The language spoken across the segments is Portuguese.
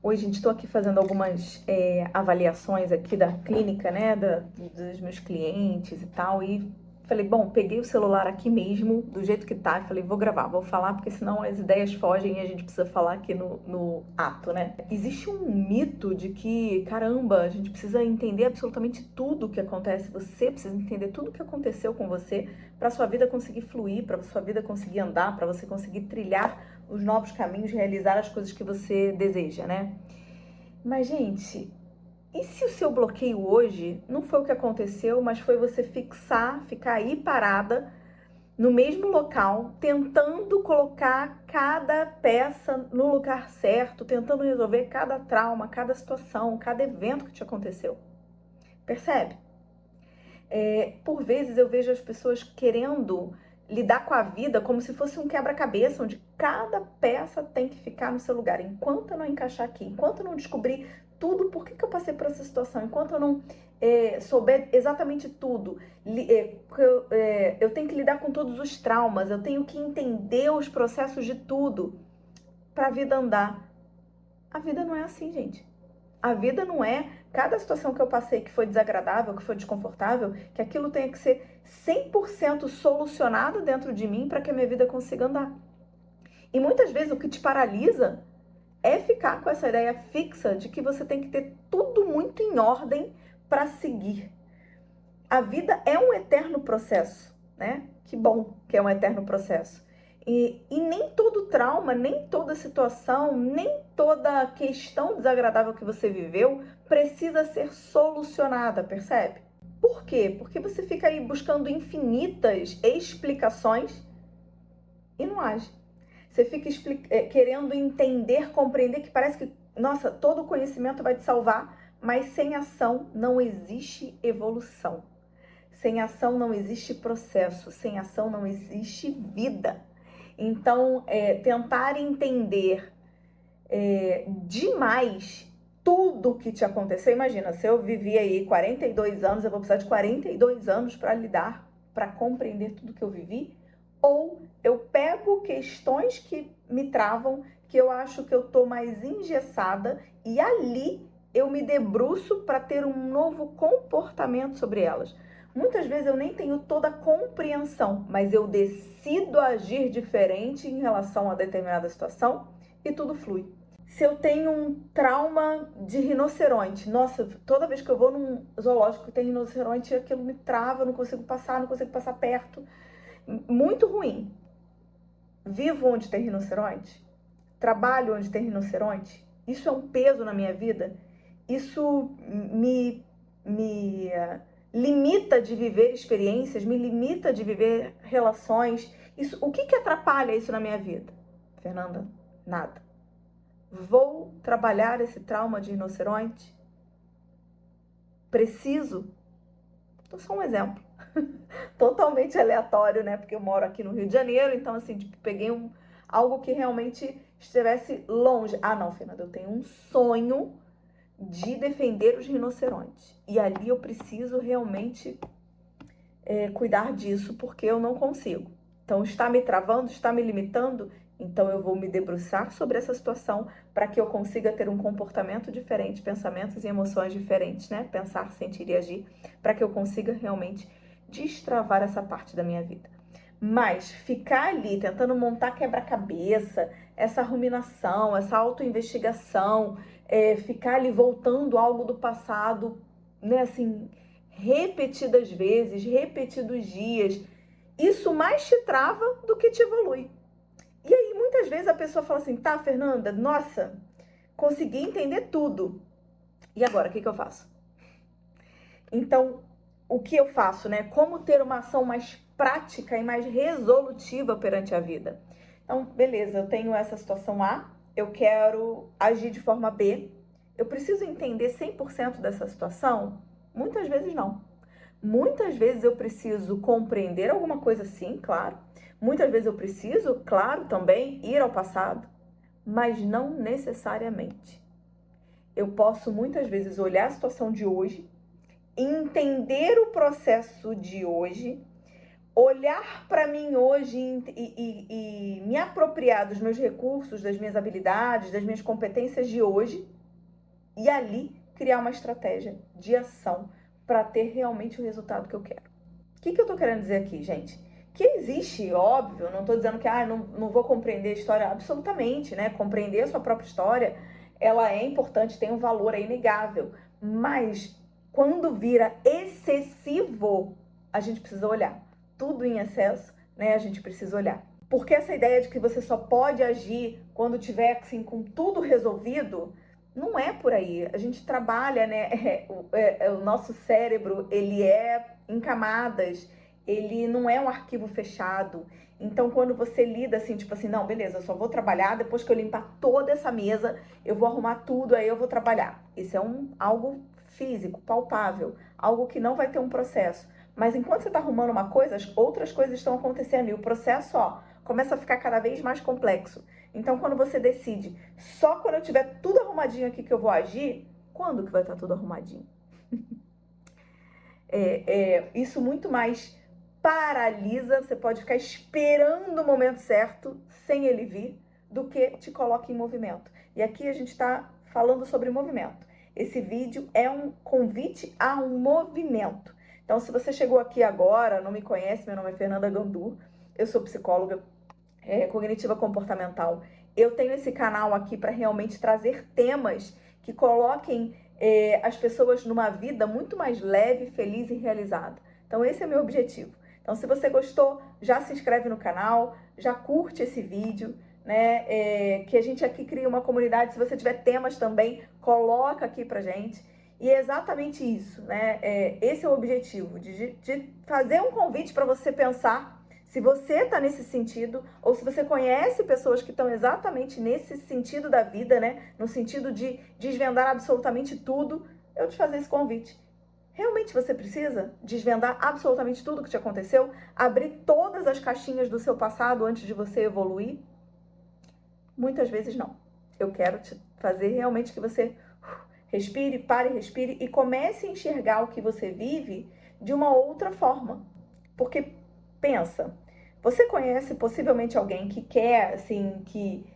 Oi, gente, estou aqui fazendo algumas avaliações aqui da clínica, né, dos meus clientes e tal, e falei, bom, peguei o celular aqui mesmo, do jeito que tá, e falei, vou gravar, vou falar, porque senão as ideias fogem e a gente precisa falar aqui no ato, né? Existe um mito de que, caramba, a gente precisa entender absolutamente tudo o que acontece, você precisa entender tudo o que aconteceu com você para sua vida conseguir fluir, para sua vida conseguir andar, para você conseguir trilhar os novos caminhos, realizar as coisas que você deseja, né? Mas, gente, e se o seu bloqueio hoje não foi o que aconteceu, mas foi você ficar aí parada no mesmo local, tentando colocar cada peça no lugar certo, tentando resolver cada trauma, cada situação, cada evento que te aconteceu? Percebe? Por vezes eu vejo as pessoas querendo lidar com a vida como se fosse um quebra-cabeça, onde cada peça tem que ficar no seu lugar. Enquanto eu não encaixar aqui, enquanto eu não descobrir tudo, por que eu passei por essa situação, enquanto eu não souber exatamente tudo, eu tenho que lidar com todos os traumas, eu tenho que entender os processos de tudo para a vida andar. A vida não é assim, gente. A vida não é cada situação que eu passei que foi desagradável, que foi desconfortável, que aquilo tenha que ser 100% solucionado dentro de mim para que a minha vida consiga andar. E muitas vezes o que te paralisa é ficar com essa ideia fixa de que você tem que ter tudo muito em ordem para seguir. A vida é um eterno processo, né? Que bom que é um eterno processo. E nem todo trauma, nem toda situação, nem toda questão desagradável que você viveu precisa ser solucionada, percebe? Por quê? Porque você fica aí buscando infinitas explicações e não age. Você fica querendo entender, compreender, que parece que, nossa, todo conhecimento vai te salvar, mas sem ação não existe evolução. Sem ação não existe processo, sem ação não existe vida. Então, tentar entender demais tudo que te aconteceu. Imagina, se eu vivi aí 42 anos, eu vou precisar de 42 anos para lidar, para compreender tudo que eu vivi. Ou eu pego questões que me travam, que eu acho que eu tô mais engessada, e ali eu me debruço para ter um novo comportamento sobre elas. Muitas vezes eu nem tenho toda a compreensão, mas eu decido agir diferente em relação a determinada situação e tudo flui. Se eu tenho um trauma de rinoceronte, nossa, toda vez que eu vou num zoológico que tem rinoceronte, aquilo me trava, eu não consigo passar perto. Muito ruim. Vivo onde tem rinoceronte, trabalho onde tem rinoceronte, isso é um peso na minha vida, isso me limita de viver experiências, me limita de viver relações. Isso, o que atrapalha isso na minha vida? Fernanda, nada. Vou trabalhar esse trauma de rinoceronte? Preciso? Então, só um exemplo. Totalmente aleatório, né? Porque eu moro aqui no Rio de Janeiro, então, assim, tipo, peguei algo que realmente estivesse longe. Ah, não, Fernanda, eu tenho um sonho de defender os rinocerontes. E ali eu preciso realmente cuidar disso, porque eu não consigo. Então, está me travando, está me limitando, então eu vou me debruçar sobre essa situação para que eu consiga ter um comportamento diferente, pensamentos e emoções diferentes, né? Pensar, sentir e agir, para que eu consiga realmente destravar essa parte da minha vida. Mas ficar ali tentando montar quebra-cabeça, essa ruminação, essa autoinvestigação, ficar ali voltando algo do passado, né, assim, repetidas vezes, repetidos dias, isso mais te trava do que te evolui. E aí, muitas vezes a pessoa fala assim, tá, Fernanda, nossa, consegui entender tudo. E agora, o que eu faço? Então, o que eu faço, né? Como ter uma ação mais prática e mais resolutiva perante a vida? Então, beleza, eu tenho essa situação A, eu quero agir de forma B. Eu preciso entender 100% dessa situação? Muitas vezes não. Muitas vezes eu preciso compreender alguma coisa, sim, claro. Muitas vezes eu preciso, claro, também ir ao passado, mas não necessariamente. Eu posso muitas vezes olhar a situação de hoje, entender o processo de hoje, olhar para mim hoje e me apropriar dos meus recursos, das minhas habilidades, das minhas competências de hoje e ali criar uma estratégia de ação para ter realmente o resultado que eu quero. O que eu tô querendo dizer aqui, gente? Que existe, óbvio, não tô dizendo que não vou compreender a história, absolutamente, né? Compreender a sua própria história, ela é importante, tem um valor, é inegável. Mas quando vira excessivo, a gente precisa olhar. Tudo em excesso, né? A gente precisa olhar. Porque essa ideia de que você só pode agir quando tiver assim, com tudo resolvido, não é por aí. A gente trabalha, né? O nosso cérebro, ele é em camadas, ele não é um arquivo fechado. Então, quando você lida assim, tipo assim, não, beleza, eu só vou trabalhar depois que eu limpar toda essa mesa, eu vou arrumar tudo, aí eu vou trabalhar. Isso é algo físico, palpável, algo que não vai ter um processo. Mas enquanto você está arrumando uma coisa, as outras coisas estão acontecendo e o processo, ó, começa a ficar cada vez mais complexo. Então, quando você decide, só quando eu tiver tudo arrumadinho aqui que eu vou agir, quando que vai estar tudo arrumadinho? Isso muito mais paralisa, você pode ficar esperando o momento certo, sem ele vir, do que te coloca em movimento. E aqui a gente está falando sobre movimento. Esse vídeo é um convite a um movimento. Então, se você chegou aqui agora, não me conhece, meu nome é Fernanda Gandur, eu sou psicóloga cognitiva comportamental. Eu tenho esse canal aqui para realmente trazer temas que coloquem as pessoas numa vida muito mais leve, feliz e realizada. Então esse é o meu objetivo. Então se você gostou, já se inscreve no canal, já curte esse vídeo, né? Que a gente aqui cria uma comunidade. Se você tiver temas também, coloca aqui pra gente. E é exatamente isso, né? Esse é o objetivo, de fazer um convite para você pensar se você está nesse sentido, ou se você conhece pessoas que estão exatamente nesse sentido da vida, né? No sentido de desvendar absolutamente tudo, eu te fazer esse convite. Realmente você precisa desvendar absolutamente tudo que te aconteceu? Abrir todas as caixinhas do seu passado antes de você evoluir? Muitas vezes não. Eu quero te fazer realmente que você respire, pare, respire e comece a enxergar o que você vive de uma outra forma. Porque pensa, você conhece possivelmente alguém que quer, assim, que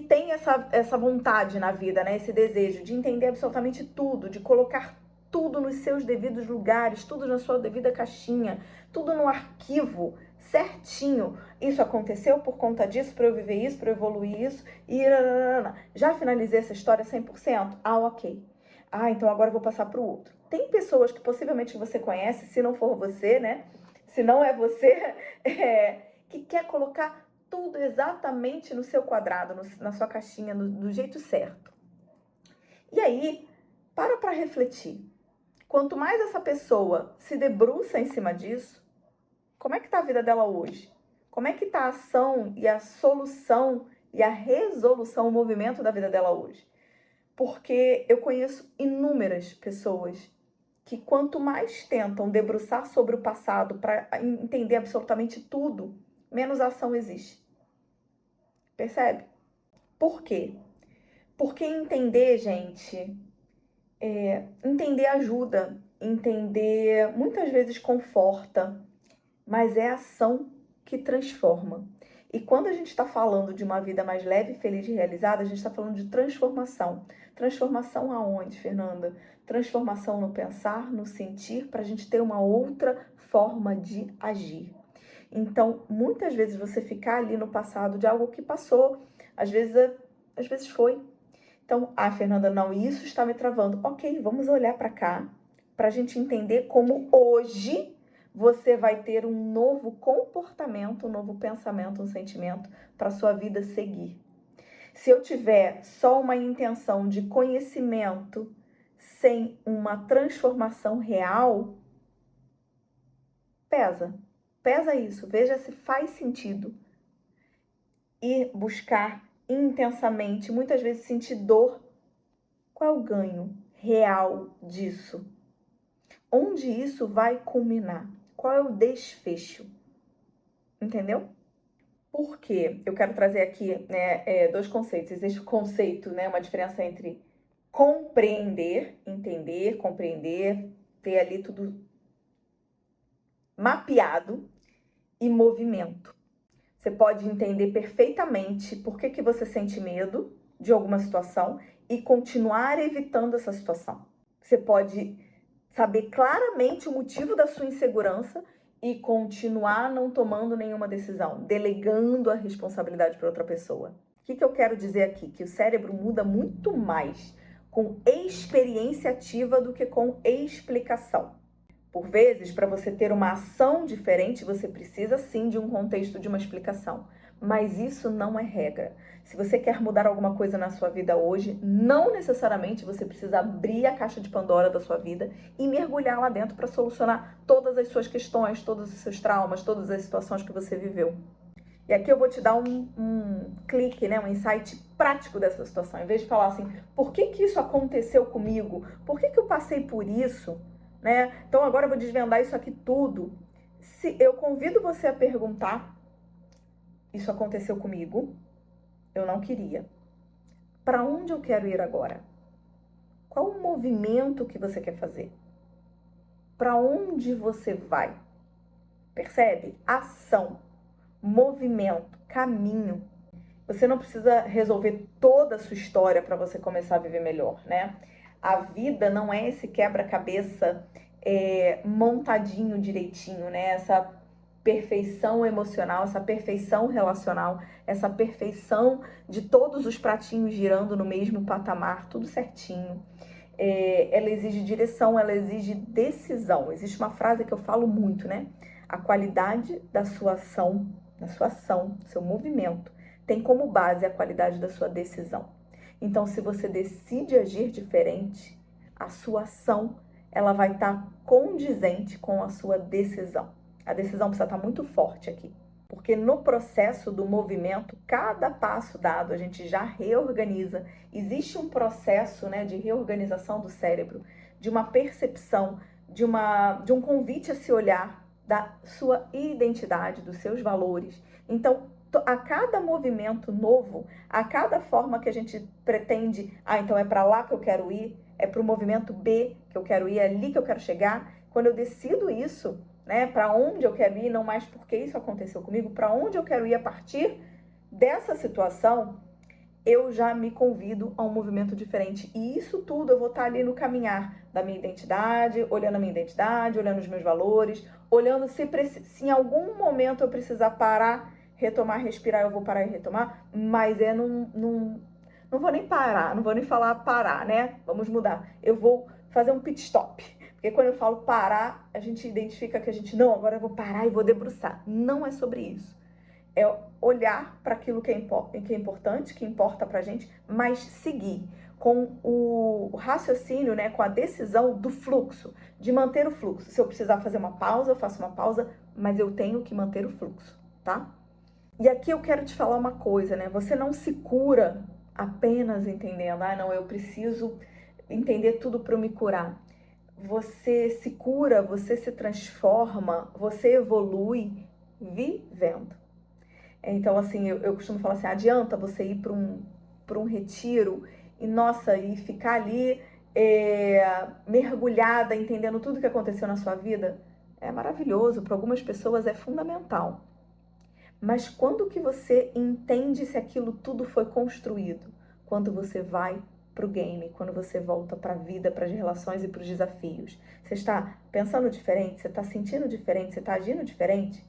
tem essa vontade na vida, né? Esse desejo de entender absolutamente tudo, de colocar tudo nos seus devidos lugares, tudo na sua devida caixinha, tudo no arquivo certinho. Isso aconteceu por conta disso, para eu viver isso, para eu evoluir isso, e já finalizei essa história 100%? Ah, ok. Ah, então agora eu vou passar para o outro. Tem pessoas que possivelmente você conhece, se não for você, né? Se não é você, que quer colocar tudo exatamente no seu quadrado, na sua caixinha, do jeito certo. E aí, para refletir. Quanto mais essa pessoa se debruça em cima disso, como é que está a vida dela hoje? Como é que está a ação e a solução e a resolução, o movimento da vida dela hoje? Porque eu conheço inúmeras pessoas que quanto mais tentam debruçar sobre o passado para entender absolutamente tudo, menos ação existe. Percebe? Por quê? Porque entender, gente, entender ajuda, entender muitas vezes conforta, mas é a ação que transforma. E quando a gente está falando de uma vida mais leve, feliz e realizada, a gente está falando de transformação. Transformação aonde, Fernanda? Transformação no pensar, no sentir, para a gente ter uma outra forma de agir. Então, muitas vezes você ficar ali no passado de algo que passou, às vezes foi. Então, Fernanda, não, isso está me travando. Ok, vamos olhar para cá, para a gente entender como hoje você vai ter um novo comportamento, um novo pensamento, um sentimento para sua vida seguir. Se eu tiver só uma intenção de conhecimento sem uma transformação real, pesa isso, veja se faz sentido. Ir buscar intensamente, muitas vezes sentir dor. Qual é o ganho real disso? Onde isso vai culminar? Qual é o desfecho? Entendeu? Por quê? Eu quero trazer aqui, né, dois conceitos. Existe o conceito, né, uma diferença entre compreender, entender, compreender, ter ali tudo mapeado, e movimento. Você pode entender perfeitamente por que você sente medo de alguma situação e continuar evitando essa situação. Você pode saber claramente o motivo da sua insegurança e continuar não tomando nenhuma decisão, delegando a responsabilidade para outra pessoa. O que eu quero dizer aqui? Que o cérebro muda muito mais com experiência ativa do que com explicação. Por vezes, para você ter uma ação diferente, você precisa sim de um contexto, de uma explicação. Mas isso não é regra. Se você quer mudar alguma coisa na sua vida hoje, não necessariamente você precisa abrir a caixa de Pandora da sua vida e mergulhar lá dentro para solucionar todas as suas questões, todos os seus traumas, todas as situações que você viveu. E aqui eu vou te dar um clique, né, um insight prático dessa situação. Em vez de falar assim, por que isso aconteceu comigo? Por que eu passei por isso? Né? Então agora eu vou desvendar isso aqui tudo. Se eu convido você a perguntar, isso aconteceu comigo, eu não queria. Para onde eu quero ir agora? Qual o movimento que você quer fazer? Para onde você vai? Percebe? Ação, movimento, caminho. Você não precisa resolver toda a sua história para você começar a viver melhor, né? A vida não é esse quebra-cabeça montadinho direitinho, né? Essa perfeição emocional, essa perfeição relacional, essa perfeição de todos os pratinhos girando no mesmo patamar, tudo certinho. Ela exige direção, ela exige decisão. Existe uma frase que eu falo muito, né? A qualidade da sua ação, seu movimento, tem como base a qualidade da sua decisão. Então, se você decide agir diferente, a sua ação, ela vai estar condizente com a sua decisão. A decisão precisa estar muito forte aqui, porque no processo do movimento, cada passo dado, a gente já reorganiza. Existe um processo, né, de reorganização do cérebro, de uma percepção, de um convite a se olhar, da sua identidade, dos seus valores. Então, a cada movimento novo, a cada forma que a gente pretende, então é para lá que eu quero ir, é para o movimento B que eu quero ir, é ali que eu quero chegar. Quando eu decido isso, né, para onde eu quero ir, não mais porque isso aconteceu comigo, para onde eu quero ir a partir dessa situação, eu já me convido a um movimento diferente. E isso tudo eu vou estar ali no caminhar da minha identidade, olhando a minha identidade, olhando os meus valores, olhando se em algum momento eu precisar parar, retomar, respirar, eu vou parar e retomar, mas não vou nem parar, não vou nem falar parar, né? Vamos mudar. Eu vou fazer um pit stop. Porque quando eu falo parar, a gente identifica que a gente, não, agora eu vou parar e vou debruçar. Não é sobre isso. É olhar para aquilo que é importante, que importa pra gente, mas seguir com o raciocínio, né, com a decisão do fluxo, de manter o fluxo. Se eu precisar fazer uma pausa, eu faço uma pausa, mas eu tenho que manter o fluxo, tá? E aqui eu quero te falar uma coisa, né? Você não se cura apenas entendendo, não, eu preciso entender tudo para me curar. Você se cura, você se transforma, você evolui vivendo. Então, assim, eu costumo falar assim, adianta você ir para um retiro e, nossa, e ficar ali mergulhada, entendendo tudo que aconteceu na sua vida? É maravilhoso, para algumas pessoas é fundamental. Mas quando que você entende se aquilo tudo foi construído? Quando você vai para o game, quando você volta para a vida, para as relações e para os desafios. Você está pensando diferente, você está sentindo diferente, você está agindo diferente?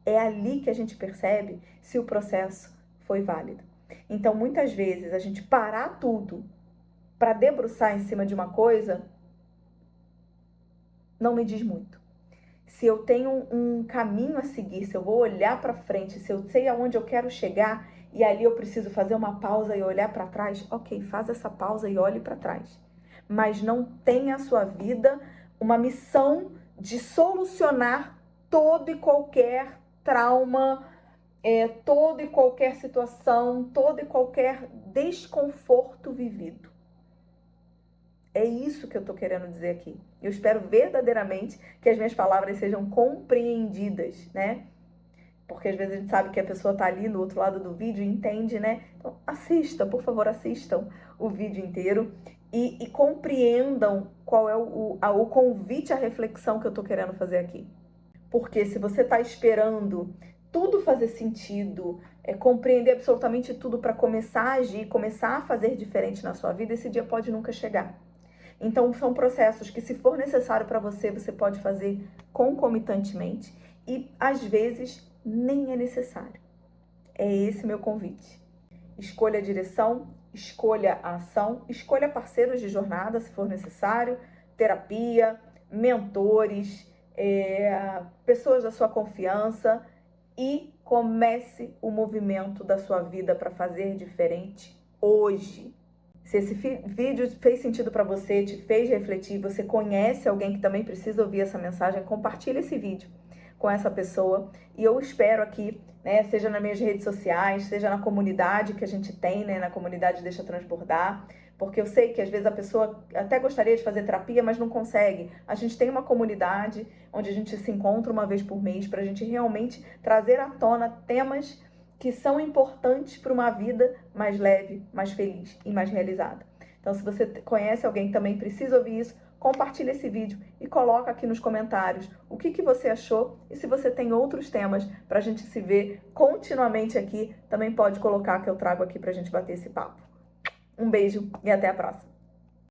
É ali que a gente percebe se o processo foi válido. Então, muitas vezes, a gente parar tudo para debruçar em cima de uma coisa não me diz muito. Se eu tenho um caminho a seguir, se eu vou olhar para frente, se eu sei aonde eu quero chegar e ali eu preciso fazer uma pausa e olhar para trás, ok, faz essa pausa e olhe para trás. Mas não tenha a sua vida uma missão de solucionar todo e qualquer trauma, toda e qualquer situação, todo e qualquer desconforto vivido. É isso que eu tô querendo dizer aqui. Eu espero verdadeiramente que as minhas palavras sejam compreendidas, né? Porque às vezes a gente sabe que a pessoa tá ali no outro lado do vídeo e entende, né? Então assista, por favor, assistam o vídeo inteiro e compreendam qual é o convite à reflexão que eu tô querendo fazer aqui. Porque se você está esperando tudo fazer sentido, compreender absolutamente tudo para começar a agir, começar a fazer diferente na sua vida, esse dia pode nunca chegar. Então, são processos que, se for necessário para você, você pode fazer concomitantemente e, às vezes, nem é necessário. É esse meu convite. Escolha a direção, escolha a ação, escolha parceiros de jornada, se for necessário, terapia, mentores, pessoas da sua confiança e comece o movimento da sua vida para fazer diferente hoje. Se esse vídeo fez sentido para você, te fez refletir, você conhece alguém que também precisa ouvir essa mensagem, compartilhe esse vídeo com essa pessoa. E eu espero aqui, né, seja nas minhas redes sociais, seja na comunidade que a gente tem, né, na comunidade Deixa Transbordar, porque eu sei que às vezes a pessoa até gostaria de fazer terapia, mas não consegue. A gente tem uma comunidade onde a gente se encontra uma vez por mês para a gente realmente trazer à tona temas que são importantes para uma vida mais leve, mais feliz e mais realizada. Então, se você conhece alguém que também precisa ouvir isso, compartilha esse vídeo e coloca aqui nos comentários o que você achou, e se você tem outros temas para a gente se ver continuamente aqui, também pode colocar que eu trago aqui para a gente bater esse papo. Um beijo e até a próxima!